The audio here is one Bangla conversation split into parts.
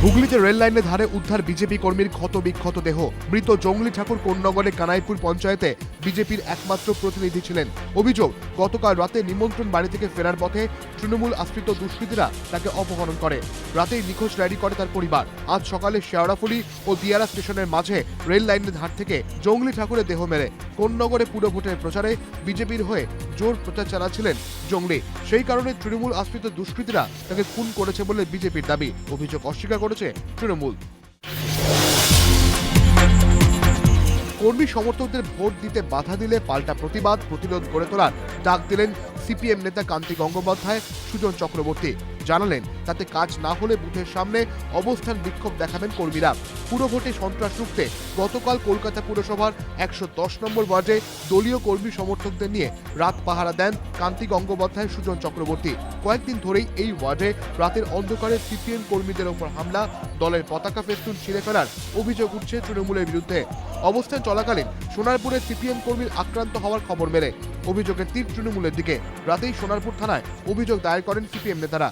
হুগলিতে রেল লাইনের ধারে উদ্ধার বিজেপি কর্মীর ক্ষত বিক্ষত দেহ। মৃত জঙ্গলি ঠাকুর কোন্নগরের কানাইপুর পঞ্চায়েতে বিজেপির একমাত্র প্রতিনিধি ছিলেন। অভিযোগ, গতকাল রাতে নিমন্ত্রণ বাড়ি থেকে ফেরার পথে তৃণমূল আশ্রিত দুষ্কৃতীরা তাকে অপহরণ করে। রাতেই নিখোঁজ ডায়েরি করে তার পরিবার। আজ সকালে শেওড়াফুলি ও দিয়ারা স্টেশনের মাঝে রেল লাইনের ধার থেকে জঙ্গলি ঠাকুরের দেহ মেলে। কোন্নগরে পুরো ভোটের প্রচারে বিজেপির হয়ে জোর প্রচার চালাচ্ছিলেন জঙ্গলি। সেই কারণে তৃণমূল আশ্রিত দুষ্কৃতীরা তাকে খুন করেছে বলে বিজেপির দাবি। অভিযোগ অস্বীকার করেছে তৃণমূল। কর্মী সমর্থকদের ভোট দিতে বাধা দিলে পাল্টা প্রতিরোধ গড়ে তোলার ডাক দিলেন সিপিএম নেতা কান্তি গঙ্গোপাধ্যায়। সুজন চক্রবর্তী জানালেন, তাতে কাজ না হলে বুথের সামনে অবস্থান বিক্ষোভ দেখাবেন কর্মীরা। পুরো ভোটে সন্ত্রাস রুখতে গতকাল কলকাতা পুরসভার 110 নম্বর ওয়ার্ডে দলীয় কর্মী সমর্থকদের নিয়ে রাত পাহারা দেন কান্তি গঙ্গোপাধ্যায়, সুজন চক্রবর্তী। কয়েকদিন ধরেই এই ওয়ার্ডে রাতের অন্ধকারে সিপিএম কর্মীদের ওপর হামলা, দলের পতাকা ফেস্টুন ছিঁড়ে ফেলার অভিযোগ উঠছে তৃণমূলের বিরুদ্ধে। অবস্থান চলাকালীন সোনারপুরে সিপিএম কর্মীর আক্রান্ত হওয়ার খবর মেলে। অভিযোগের তীর তৃণমূলের দিকে। রাতেই সোনারপুর থানায় অভিযোগ দায়ের করেন সিপিএম নেতারা।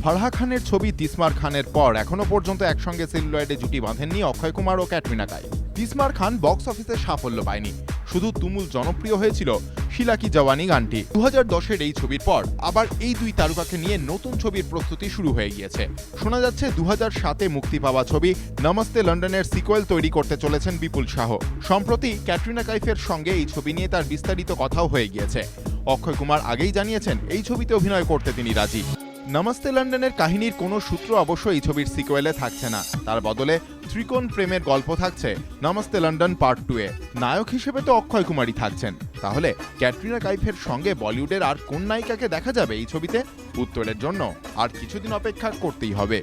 ফারহা খানের ছবি তিসমার খানের পর এখনো পর্যন্ত একসঙ্গে সেলুলয়েডে জুটি বাঁধেননি অক্ষয় কুমার ও ক্যাটরিনা কাইফ। তিসমার খান বক্স অফিসে সাফল্য পায়নি, শুধু তুমুল জনপ্রিয় হয়েছিল শিলা কি জওয়ানি গানটি। 2010-এর এই ছবির পর আবার এই দুই তারকাকে নিয়ে নতুন ছবির প্রস্তুতি শুরু হয়ে গিয়েছে। শোনা যাচ্ছে 2007-এ মুক্তি পাওয়া ছবি নমস্তে লন্ডনের সিকোয়েল তৈরি করতে চলেছেন বিপুল শাহ। সম্প্রতি ক্যাটরিনা কাইফের সঙ্গে এই ছবি নিয়ে তার বিস্তারিত কথাও হয়ে গিয়েছে। অক্ষয় কুমার আগেই জানিয়েছেন এই ছবিতে অভিনয় করতে তিনি রাজি। নমস্তে লন্ডনের কাহিনীর কোনো সূত্র অবশ্য এই ছবির সিকোয়েলে থাকছে না। তার বদলে ত্রিকোণ প্রেমের গল্প থাকছে নমস্তে লন্ডন পার্ট 2-এ। নায়ক হিসেবে তো অক্ষয় কুমারই থাকছেন। তাহলে ক্যাটরিনা কাইফের সঙ্গে বলিউডের আর কোন নায়িকাকে দেখা যাবে এই ছবিতে? উত্তরের জন্য আর কিছুদিন অপেক্ষা করতেই হবে।